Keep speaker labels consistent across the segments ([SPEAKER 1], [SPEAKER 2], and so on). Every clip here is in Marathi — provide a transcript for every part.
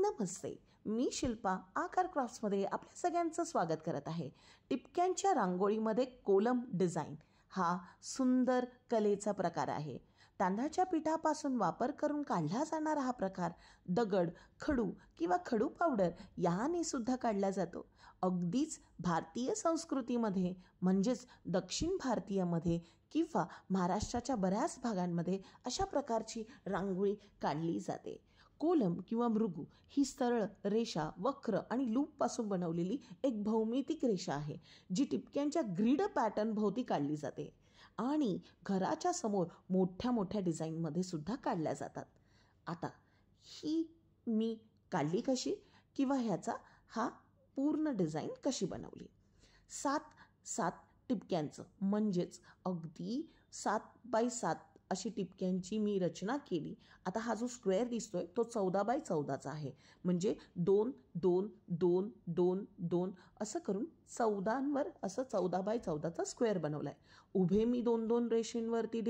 [SPEAKER 1] नमस्ते, मी शिल्पा आकार क्राफ्ट्समध्ये आपल्या सगळ्यांचं स्वागत करत आहे. टिपक्यांच्या रांगोळीमध्ये कोलम डिझाईन हा सुंदर कलेचा प्रकार आहे. तांदळाच्या पिठापासून वापर करून काढला जाणारा हा प्रकार दगड, खडू किंवा खडू पावडर याने सुद्धा काढला जातो. अगदीच भारतीय संस्कृतीमध्ये म्हणजेच दक्षिण भारतीयमध्ये किंवा महाराष्ट्राच्या बऱ्याच भागांमध्ये अशा प्रकारची रांगोळी काढली जाते. कोलम किंवा मृगू ही सरळ रेषा, वक्र आणि लूपपासून बनवलेली एक भौमितिक रेषा आहे, जी टिपक्यांच्या ग्रीड पॅटर्न भोवती काढली जाते आणि घराच्या समोर मोठ्या मोठ्या डिझाईनमध्ये सुद्धा काढल्या जातात. आता ही मी काढली कशी किंवा ह्याचा हा पूर्ण डिझाईन कशी बनवली. 7x7 टिपक्यांचं म्हणजेच अगदी 7x7 अशी टिपक्यांची मी रचना केली. आता हा जो स्क्वेअर दिसतोय तो 14x14चा आहे, म्हणजे 2 2 2 2 2 असं करून 14वर असं 14x14चा स्क्वेअर बनवला आहे. उभे मी 2-2 रेषेंवरती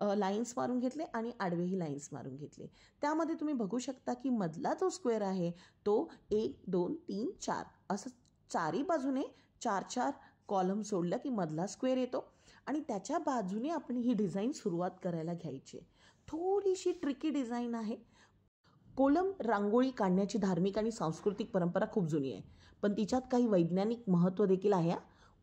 [SPEAKER 1] लाईन्स मारून घेतले आणि आडवेही लाईन्स मारून घेतले. त्यामध्ये तुम्ही बघू शकता की मधला जो स्क्वेअर आहे तो 1 2 3 4 असं चारी बाजूने 4-4 कॉलम सोडलं की मधला स्क्वेअर येतो आणि त्याच्या बाजूने आपण ही डिझाईन सुरुवात करायला घ्यायची. थोडीशी ट्रिकी डिझाईन आहे. कोलम रांगोळी काढण्याची धार्मिक आणि सांस्कृतिक परंपरा खूप जुनी आहे, पण तिच्यात काही वैज्ञानिक महत्त्व देखील आहे.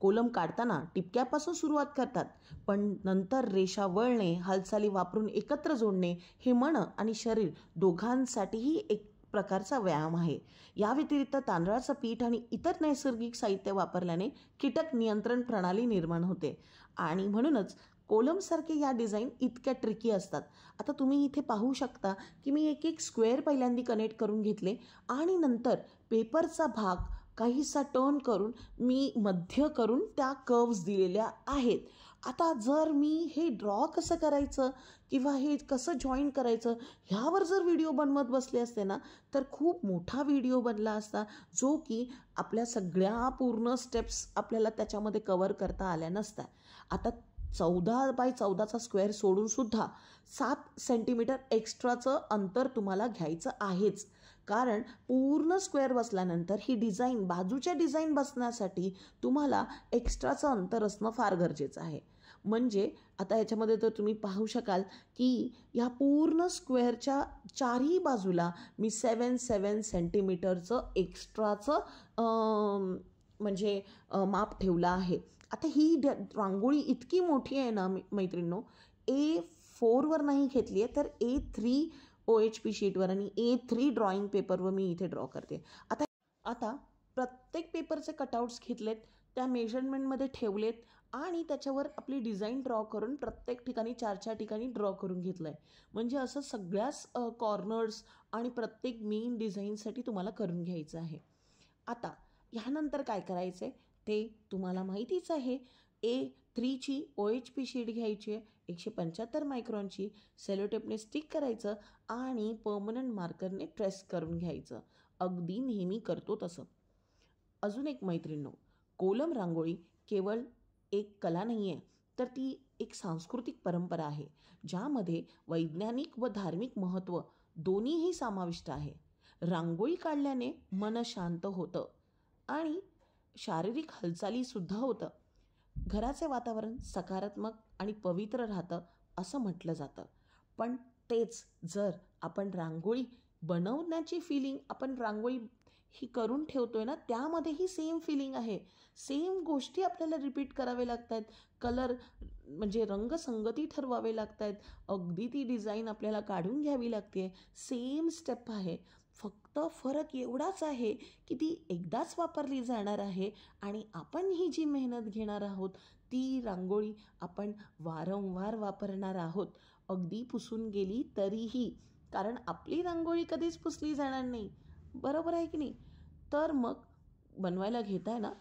[SPEAKER 1] कोलम काढताना टिपक्यापासून सुरुवात करतात, पण नंतर रेषा वळणे, हालचाली वापरून एकत्र जोडणे हे मन आणि शरीर दोघांसाठीही एक प्रकारचा व्यायाम आहे. या व्यतिरिक्त तांदळाचं पीठ आणि इतर नैसर्गिक साहित्य वापरल्याने कीटक नियंत्रण प्रणाली निर्माण होते आणि म्हणूनच कोलमसारखे या डिझाईन इतक्या ट्रिकी असतात. आता तुम्ही इथे पाहू शकता की मी एक स्क्वेअर पहिल्यांदा कनेक्ट करून घेतले आणि नंतर पेपरचा भाग काहीसा टर्न करून मी मध्य करून त्या कर्व्स दिलेल्या आहेत. आता जर मी हे ड्रॉ कसं करायचं किंवा हे कसं जॉईन करायचं ह्यावर जर व्हिडिओ बनवत बसले असते ना, तर खूप मोठा व्हिडिओ बनला असता, जो की आपल्या सगळ्या पूर्ण स्टेप्स आपल्याला त्याच्यामध्ये कवर करता आल्या नसत्या. आता 14x14चा स्क्वेअर सोडून सुद्धा 7 सेंटीमीटर एक्स्ट्राचं अंतर तुम्हाला घ्यायचं आहेच, कारण पूर्ण स्क्वेअर बसल्यानंतर ही डिझाईन बाजूच्या डिझाईन बसण्यासाठी तुम्हाला एक्स्ट्राचं अंतर असणं फार गरजेचं आहे. म्हणजे आता याच्यामध्ये तर तुम्ही पाहू शकाल की ह्या पूर्ण स्क्वेअरच्या चारही बाजूला मी 7 सेंटीमीटरचं एक्स्ट्राचं म्हणजे माप ठेवलं आहे. आता ही रांगोळी इतकी मोठी आहे ना मैत्रिणींनो, A4वर नाही घेतली आहे तर A3 OHP शीटवर आणि A3 ड्रॉइंग पेपरवर मी इथे ड्रॉ करते. आता प्रत्येक पेपरचे कटआउट्स घेतलेत, त्या मेजरमेंटमध्ये ठेवलेत आणि त्याच्यावर आपली डिझाईन ड्रॉ करून प्रत्येक ठिकाणी 4-4 ठिकाणी ड्रॉ करून घेतलं आहे. म्हणजे असं सगळ्याच कॉर्नर्स आणि प्रत्येक मेन डिझाईनसाठी तुम्हाला करून घ्यायचं आहे. आता ह्यानंतर काय करायचं आहे ते तुम्हाला माहितीच आहे. A3ची OHP शीट घ्यायची आहे, 175 मायक्रॉनची, सेलोटेपने स्टिक करायचं आणि पर्मनंट मार्करने ट्रेस करून घ्यायचं. अगदी नेहमी करतो तसं. अजून एक मैत्रिणींनो, कोलम रांगोळी केवळ एक कला नाही आहे, तर ती एक सांस्कृतिक परंपरा आहे, ज्यामध्ये वैज्ञानिक व धार्मिक महत्त्व दोन्हीही समाविष्ट आहे. रांगोळी काढल्याने मन शांत होतं आणि शारीरिक हालचालीसुद्धा होतं. घराचे वातावरण सकारात्मक आणि पवित्र राहतं असं म्हटलं जातं. पण तेच जर आपण रांगोळी बनवण्याची फिलिंग आपण रांगोळी ही करून ठेवतोय ना, त्यामध्येही सेम फिलिंग आहे. सेम गोष्टी आपल्याला रिपीट करावे लागत आहेत. कलर म्हणजे रंगसंगती ठरवावे लागत आहेत. अगदी ती डिझाईन आपल्याला काढून घ्यावी लागते. सेम स्टेप आहे, फक्त फरक एवढाच आहे की ती एकदाच वापरली जाणार आहे आणि आपण ही जी मेहनत घेणार आहोत ती रांगोळी आपण वारंवार वापरणार आहोत, अगदी पुसून गेली तरीही, कारण आपली रांगोळी कधीच पुसली जाणार नाही. बरोबर आहे की नाही? तर मग बनवायला घेताय ना,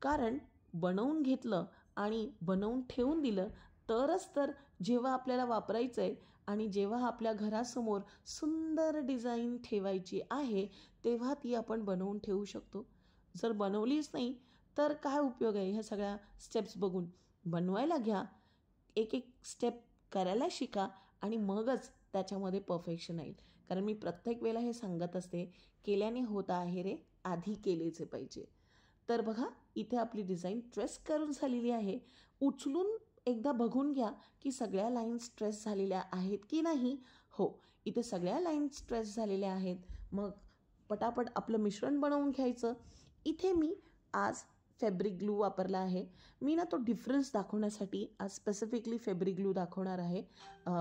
[SPEAKER 1] कारण बनवून घेतलं आणि बनवून ठेवून दिलं तरच तर जेव्हा आपल्याला वापरायचं आहे आणि जेव्हा आपल्या घरासमोर सुंदर डिझाईन ठेवायची आहे तेव्हा ती आपण बनवून ठेवू शकतो. जर बनवलीच नाही तर काय उपयोग आहे ह्या सगळ्या स्टेप्स बघून? बनवायला घ्या, एक स्टेप करायला शिका आणि मगच त्याच्यामध्ये परफेक्शन येईल. कारण मी प्रत्येक वेळेला हे सांगत असते, केल्याने होत आहे रे, आधी केलेचे पाहिजे. तर बघा इथे आपली डिझाईन ट्रेस करून झालेली आहे. उचलून एकदा बघून घ्या की सगळ्या लाईन्स ट्रेस झालेल्या आहेत की नाही. हो, इथे सगळ्या लाईन्स ट्रेस झालेल्या आहेत. मग पटापट आपलं मिश्रण बनवून घ्यायचं. इथे मी आज फॅब्रिक ग्लू वापरला आहे. मी ना तो डिफरन्स दाखवण्यासाठी आज स्पेसिफिकली फॅब्रिक ग्लू दाखवणार आहे.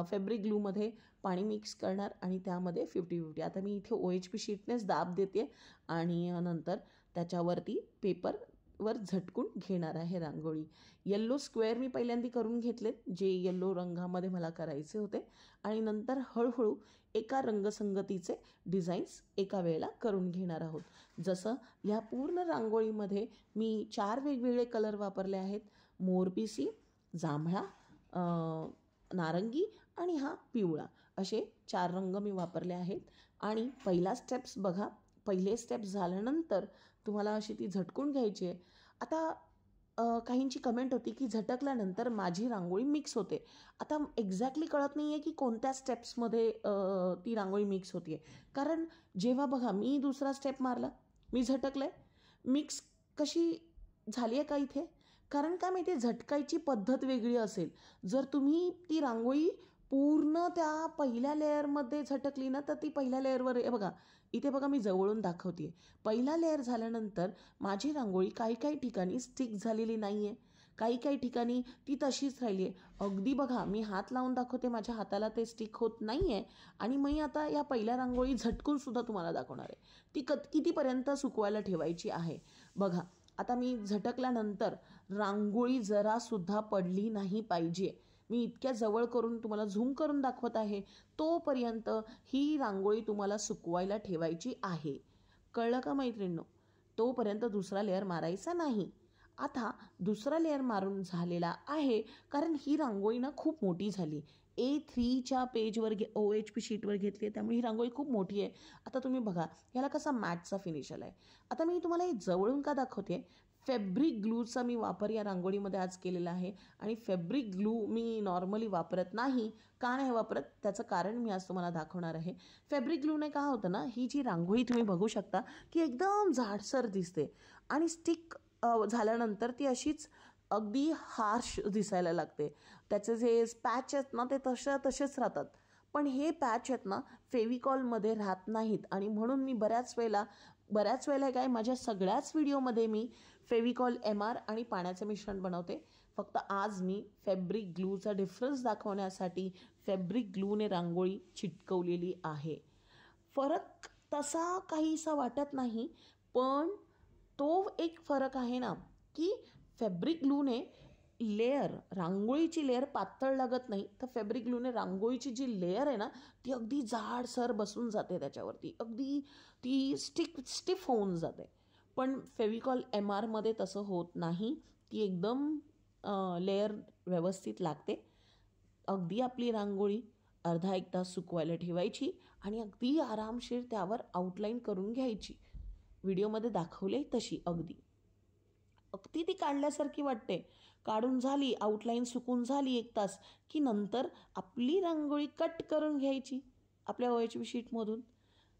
[SPEAKER 1] फॅब्रिक ग्लूमध्ये पाणी मिक्स करणार आणि त्यामध्ये 50-50. आता मी इथे OHP शीटनेच दाब देते आणि नंतर त्याच्यावरती पेपरवर झटकून घेणार आहे रांगोळी. येल्लो स्क्वेअर मी पहिल्यांदा करून घेतले, जे येल्लो रंगामध्ये मला करायचे होते, आणि नंतर हळूहळू एका रंगसंगतीचे डिझाईन्स एका वेळेला करून घेणार आहोत. जसं ह्या पूर्ण रांगोळीमध्ये मी 4 वेगवेगळे कलर वापरले आहेत. मोरपिसी, जांभळा, नारंगी आणि हा पिवळा, असे 4 रंग मी वापरले आहेत. आणि पहिला स्टेप्स बघा, पहिले स्टेप्स झाल्यानंतर तुम्हाला अशी ती झटकून घ्यायची आहे. आता काहींची कमेंट होती की झटकल्यानंतर माझी रांगोळी मिक्स होते. आता एक्झॅक्टली कळत नाही आहे की कोणत्या स्टेप्समध्ये ती रांगोळी मिक्स होते आहे. कारण जेव्हा बघा मी दुसरा स्टेप मारला, मी झटकलं आहे, मिक्स कशी झाली आहे का इथे? कारण काय माहिती आहे, झटकायची पद्धत वेगळी असेल. जर तुम्ही ती रांगोळी पूर्ण त्या पहिल्या लेअरमध्ये झटकली ना, तर ती पहिल्या लेअरवर आहे बघा. इथे बघा मी जवळून दाखवते. पहिला लेअर झाल्यानंतर माझी रांगोळी काही काही ठिकाणी स्टिक झालेली नाही आहे, काही काही ठिकाणी ती तशीच राहिली आहे. अगदी बघा मी हात लावून दाखवते, माझ्या हाताला ते स्टिक होत नाही आहे. आणि मी आता या पहिल्या रांगोळी झटकूनसुद्धा तुम्हाला दाखवणार आहे ती कितीपर्यंत सुकवायला ठेवायची आहे. बघा आता मी झटकल्यानंतर रांगोळी जरासुद्धा पडली नाही पाहिजे. मी इतक्या जवळ करून तुम्हाला झूम करून दाखवत आहे. तोपर्यंत ही रांगोळी तुम्हाला सुकवायला ठेवायची आहे. कळलं का मैत्रिणींनो? तोपर्यंत दुसरा लेअर मारायचा नाही. आता दुसरा लेअर मारून झालेला आहे, कारण ही रांगोळी ना खूप मोठी झाली. A3च्या पेजवर OHP शीटवर घेतली आहे, त्यामुळे ही रांगोळी खूप मोठी आहे. आता तुम्ही बघा ह्याला कसा मॅटचा फिनिश आला आहे. आता मी तुम्हाला हे जवळून का दाखवते, फॅब्रिक ग्लूचा मी वापर या रांगोळीमध्ये आज केलेला आहे. आणि फॅब्रिक ग्लू मी नॉर्मली वापरत नाही. का नाही वापरत त्याचं कारण मी आज तुम्हाला दाखवणार आहे. फॅब्रिक ग्लूने काय होतं ना, ही जी रांगोळी तुम्ही बघू शकता की एकदम जाडसर दिसते आणि स्टिक झाल्यानंतर ती अशीच अगदी हार्श दिसायला लागते. त्याचे जे पॅच आहेत ना ते तसेच राहतात. पण हे पॅच आहेत ना फेविकॉलमध्ये राहत नाहीत, आणि म्हणून मी बऱ्याच वेळेला काय माझ्या सगळ्याच व्हिडिओमध्ये मी फेविकॉल MR आणि पाण्याचे मिश्रण बनवते. फक्त आज मी फॅब्रिक ग्लूचा डिफरन्स दाखवण्यासाठी फॅब्रिक ग्लूने रांगोळी चिटकवलेली आहे. फरक तसा काहीसा वाटत नाही, पण तो एक फरक आहे ना की फॅब्रिक ग्लूने रांगोळीची लेअर पातळ लागत नाही, तर फॅब्रिक ग्लूने रांगोळीची जी लेअर आहे ना ती अगदी जाडसर बसून जाते त्याच्यावरती, अगदी ती स्टिफ होऊन जाते. पण फेविकॉल MRमध्ये तसं होत नाही. ती एकदम लेअर व्यवस्थित लागते. अगदी आपली रांगोळी अर्धा 1 तास सुकवायला ठेवायची आणि अगदी आरामशीर त्यावर आउटलाईन करून घ्यायची. व्हिडिओमध्ये दाखवले तशी अगदी ती काढल्यासारखी वाटते. काढून झाली, आउटलाईन सुकून झाली 1 तास की नंतर आपली रांगोळी कट करून घ्यायची आपल्या OHP शीटमधून.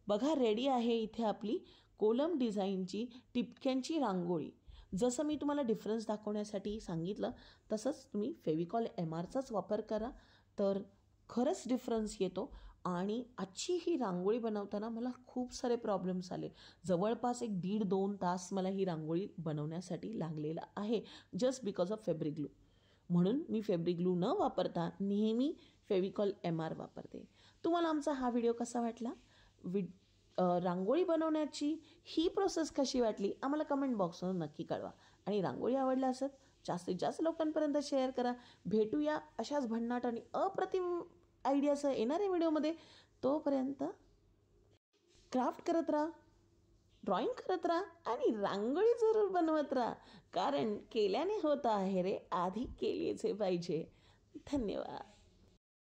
[SPEAKER 1] बघा रेडी आहे इथे आपली कोलम डिझाईनची टिपक्यांची रांगोळी. जसं मी तुम्हाला डिफरन्स दाखवण्यासाठी सांगितलं तसंच तुम्ही फेविकॉल MRचाच वापर करा, तर खरंच डिफरन्स येतो. आणि आजची ही रांगोळी बनवताना मला खूप सारे प्रॉब्लेम्स आले. जवळपास 1.5-2 तास मला ही रांगोळी बनवण्यासाठी लागलेला आहे, just because of fabric glue. म्हणून मी फॅब्रिक ग्लू न वापरता नेहमी फेविकॉल MR वापरते. तुम्हाला आमचा हा व्हिडिओ कसा वाटला? रांगोळी बनवण्याची ही प्रोसेस कशी वाटली आम्हाला कमेंट बॉक्समध्ये नक्की कळवा. आणि रांगोळी आवडल्या असेल जास्तीत जास्त लोकांपर्यंत शेअर करा. भेटूया अशाच भन्नाट आणि अप्रतिम आयडियासह येणाऱ्या व्हिडिओमध्ये. तोपर्यंत क्राफ्ट करत राहा, ड्रॉइंग करत राहा आणि रांगोळी जरूर बनवत राहा, कारण केल्याने होत आहे रे, आधी केलीचे पाहिजे. धन्यवाद.